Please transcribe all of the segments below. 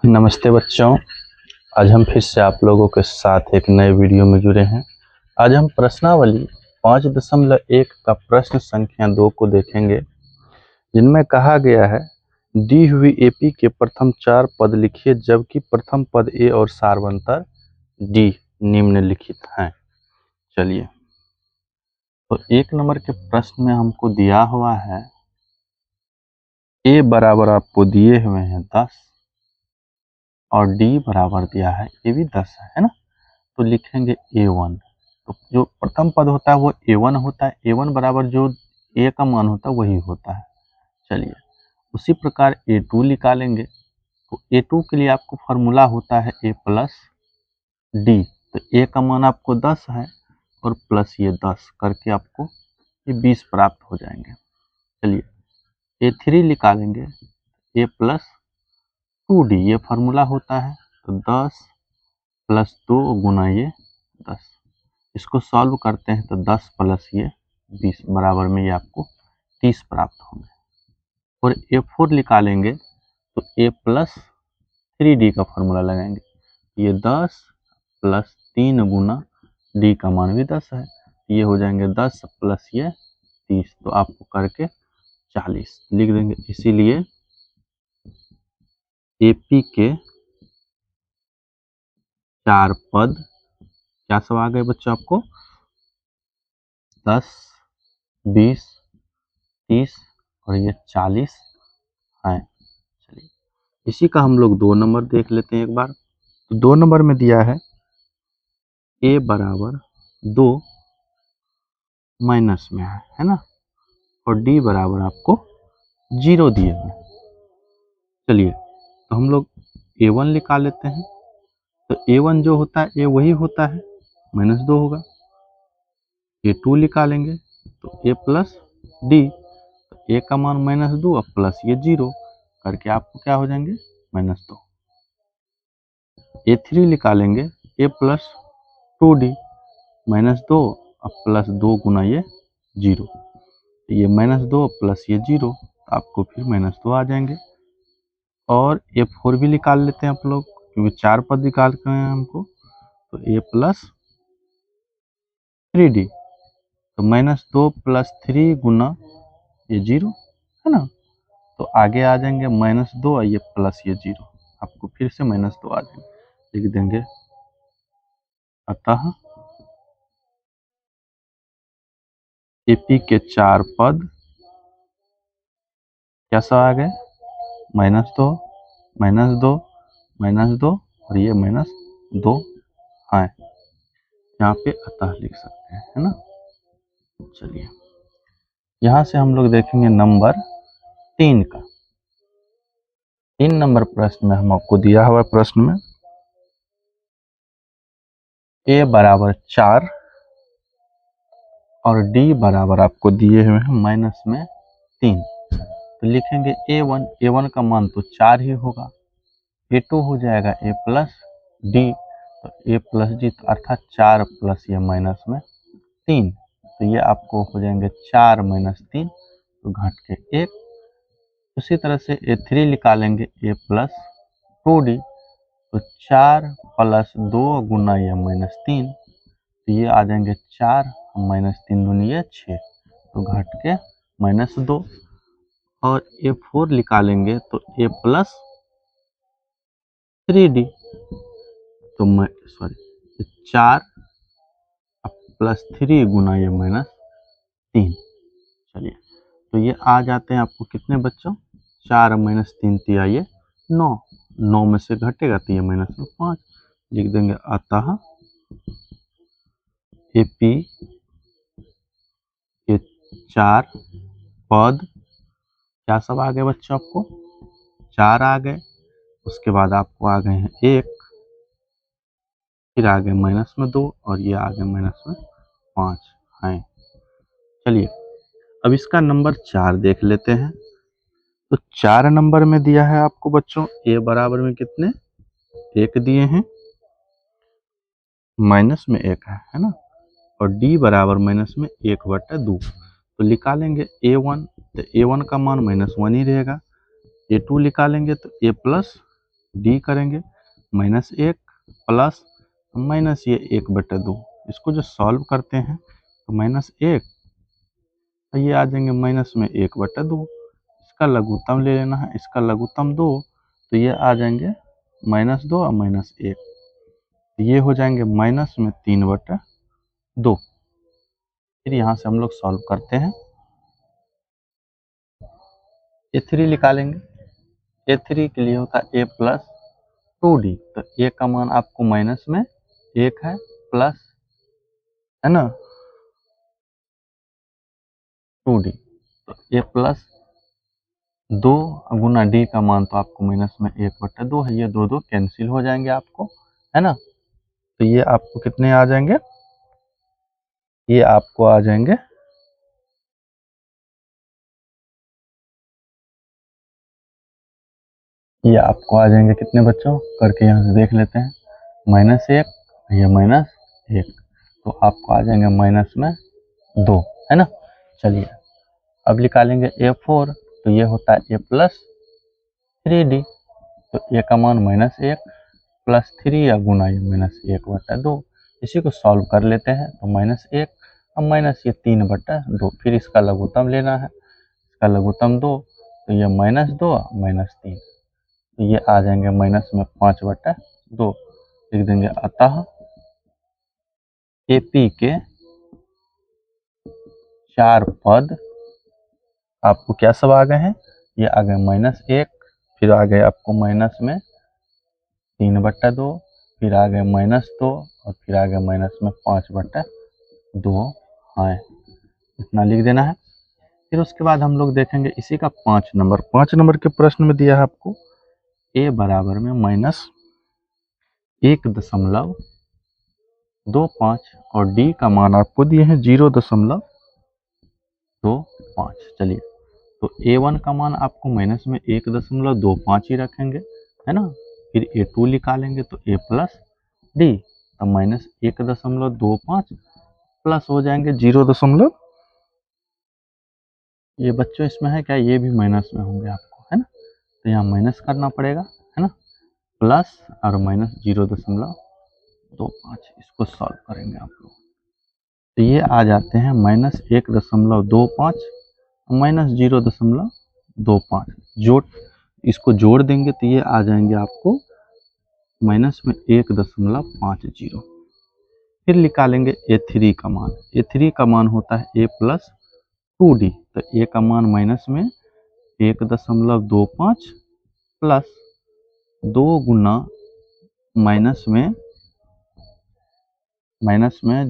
नमस्ते बच्चों। आज हम फिर से आप लोगों के साथ एक नए वीडियो में जुड़े हैं। आज हम प्रश्नावली 5.1 का प्रश्न संख्या 2 को देखेंगे, जिनमें कहा गया है दी हुई एपी के प्रथम 4 पद लिखिए जबकि प्रथम पद ए और सार्वंतर डी निम्नलिखित हैं। चलिए, तो 1 नंबर के प्रश्न में हमको दिया हुआ है ए बराबर आपको दिए हुए हैं 10 और डी बराबर दिया है ए भी 10 है ना। तो लिखेंगे A1। तो जो प्रथम पद होता है वो A1 होता है। A1 बराबर जो A का मान होता है वही होता है। चलिए, उसी प्रकार A2 निकालेंगे। तो A2 के लिए आपको फार्मूला होता है A प्लस डी। तो A का मान आपको 10 है और प्लस ये 10 करके आपको ये 20 प्राप्त हो जाएंगे। चलिए, A3 निकालेंगे A प्लस 2D, ये फार्मूला होता है। तो 10 प्लस 2 गुना ये 10, इसको सॉल्व करते हैं तो 10 प्लस ये 20 बराबर में ये आपको 30 प्राप्त होंगे। और A4 निकालेंगे तो A प्लस 3D का फॉर्मूला लगाएंगे। ये 10 प्लस 3 गुना D का मान भी 10 है, ये हो जाएंगे 10 प्लस ये 30, तो आपको करके 40 लिख देंगे। इसीलिए AP के 4 पद क्या सब आ गए बच्चों आपको 10, 20, 30 और ये 40 है। चलिए, इसी का हम लोग 2 नंबर देख लेते हैं एक बार। तो 2 नंबर में दिया है A बराबर 2 माइनस में है ना, और D बराबर आपको 0 दिए हुए। चलिए, तो हम लोग A1 निकाल लेते हैं। तो A1 जो होता है A वही होता है, -2 होगा। A2 निकालेंगे तो A प्लस D। तो A का मान -2 और प्लस ये 0 करके आपको क्या हो जाएंगे -2। A3 निकालेंगे A प्लस 2D, -2 और प्लस 2 गुना ये 0, ये -2 प्लस ये 0, आपको फिर -2 आ जाएंगे। और A4 भी निकाल लेते हैं आप लोग, क्योंकि 4 पद निकाल के हैं हमको। तो A प्लस 3D, तो -2 प्लस 3 गुना ये 0 है ना। तो आगे आ जाएंगे -2 और ये प्लस ये 0, आपको फिर से -2 आ जाएंगे, लिख देंगे। अतः AP के 4 पद क्या सब आ गए -2, -2, -2 और ये -2 है। यहाँ पे अतः लिख सकते हैं, है ना। चलिए, यहाँ से हम लोग देखेंगे नंबर 3 का। 3 नंबर प्रश्न में हम आपको दिया हुआ प्रश्न में A बराबर 4 और D बराबर आपको दिए हुए हैं -3। तो लिखेंगे A1 का मान तो 4 ही होगा। A2 हो जाएगा A प्लस D, तो A प्लस D, तो अर्थात 4 प्लस ये -3, तो ये आपको हो जाएंगे 4 -3, तो घट के 1। उसी तरह से A3 निकालेंगे A प्लस 2D, तो 4 प्लस 2 गुना ये -3, तो ये आ जाएंगे 4 -3 दूनी ये 6, तो घट के -2। और A4 निकालेंगे तो A प्लस 3D, तो 4 प्लस 3 गुना ये -3। चलिए, तो ये आ जाते हैं आपको कितने बच्चों 4 -3 तिया ये 9 में से घटेगा तो ये -5, लिख देंगे। अतः AP के 4 पद क्या सब आ गए बच्चों आपको 4 आ गए, उसके बाद आपको आ गए हैं 1, फिर आ गए -2 और ये आ गए -5 हैं। चलिए, अब इसका नंबर 4 देख लेते हैं। तो 4 नंबर में दिया है आपको बच्चों A बराबर में कितने 1 दिए हैं, माइनस में 1 है ना, और D बराबर -1/2। तो निकालेंगे A1, तो A1 का मान -1 ही रहेगा। A2 निकालेंगे तो A प्लस डी करेंगे -1 प्लस माइनस ये 1/2। इसको जो सॉल्व करते हैं तो -1 ये आ जाएंगे माइनस में 1/2। इसका लघुत्तम ले लेना है, इसका लघुत्तम 2 तो ये आ जाएंगे -2 और -1, ये हो जाएंगे माइनस में 3/2। फिर यहाँ से हम लोग सॉल्व करते हैं, A3 निकालेंगे। A3 के लिए होता है a प्लस 2d, तो a का मान आपको माइनस में 1 है, प्लस है ना 2d, तो a प्लस 2 गुना d का मान तो आपको माइनस में 1/2 है, ये दो कैंसिल हो जाएंगे आपको, है ना। तो ये आपको कितने आ जाएंगे, ये आपको आ जाएंगे ये आपको आ जाएंगे कितने बच्चों, करके यहाँ से देख लेते हैं, -1 ये -1, तो आपको आ जाएंगे माइनस में 2, है ना। चलिए अब निकालेंगे A4, तो ये होता है a प्लस 3d, तो a का मान -1 प्लस 3 या गुना ये -1/2। इसी को सॉल्व कर लेते हैं, तो -1 और माइनस ये 3/2, फिर इसका लघुत्तम लेना है, इसका लघुत्तम 2 तो ये -2 और -3, तो ये आ जाएंगे माइनस में 5/2। लिख देंगे अतः AP के 4 पद आपको क्या सब आ गए हैं, ये आ गए -1, फिर आ गए आपको माइनस में 3/2, फिर आ गए -2 और फिर आ गए माइनस में 5/2 है, इतना लिख देना है। फिर उसके बाद हम लोग देखेंगे इसी का 5 नंबर के प्रश्न में दिया है आपको a बराबर में -1.25 और d का मान आपको दिए हैं 0.25। चलिए तो a1 का मान आपको माइनस में 1.25 ही रखेंगे, है ना। फिर a2 निकालेंगे तो a प्लस डी, तो -1.25 प्लस हो जाएंगे 0. ये बच्चों इसमें है क्या, ये भी माइनस में होंगे आपको, है ना, तो यहाँ माइनस करना पड़ेगा, है ना, प्लस और माइनस 0.25, इसको सॉल्व करेंगे आप लोग, तो ये आ जाते हैं -1.25 -0.25, जोड़ इसको जोड़ देंगे तो ये आ जाएंगे आपको माइनस में 1.50। फिर निकालेंगे A3 का मान, A3 का मान होता है a प्लस 2d, तो a का मान माइनस में 1.25 प्लस 2 गुना माइनस में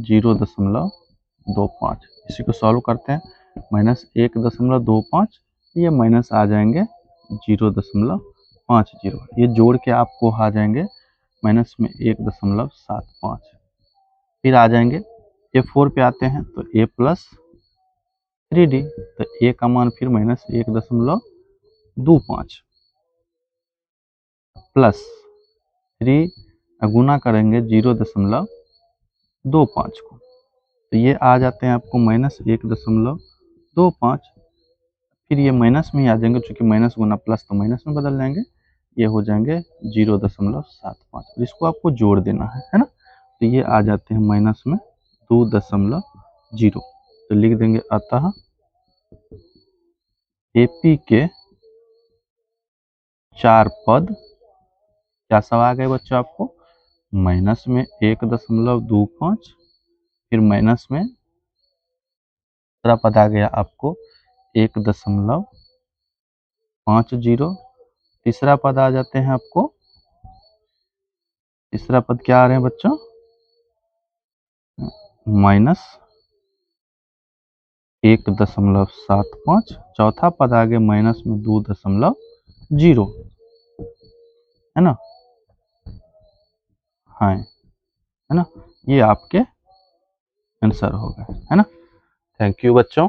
0.25, इसी को सॉल्व करते हैं, -1.25 ये माइनस आ जाएंगे 0.50, ये जोड़ के आपको आ जाएंगे माइनस में 1.75। फिर आ जाएंगे A4 पे आते हैं, तो a प्लस 3d, तो a का मान फिर -1.25 प्लस 3 गुना करेंगे 0.25 को, तो ये आ जाते हैं आपको -1.25, फिर ये माइनस में ही आ जाएंगे, चूंकि माइनस गुना प्लस तो माइनस में बदल जाएंगे, ये हो जाएंगे 0.75, और इसको आपको जोड़ देना है ना, तो ये आ जाते हैं माइनस में 2.0, तो लिख देंगे अतः AP के 4 पद क्या सब आ गए बच्चों आपको, माइनस में 1.25, फिर माइनस में दूसरा पद आ गया आपको 1.50, तीसरा पद आ जाते हैं आपको, तीसरा पद क्या आ रहे हैं बच्चों, -1.75, चौथा पद आ गया माइनस में 2.0, है ना, हाँ है ना, ये आपके आंसर हो गए, है ना। थैंक यू बच्चों।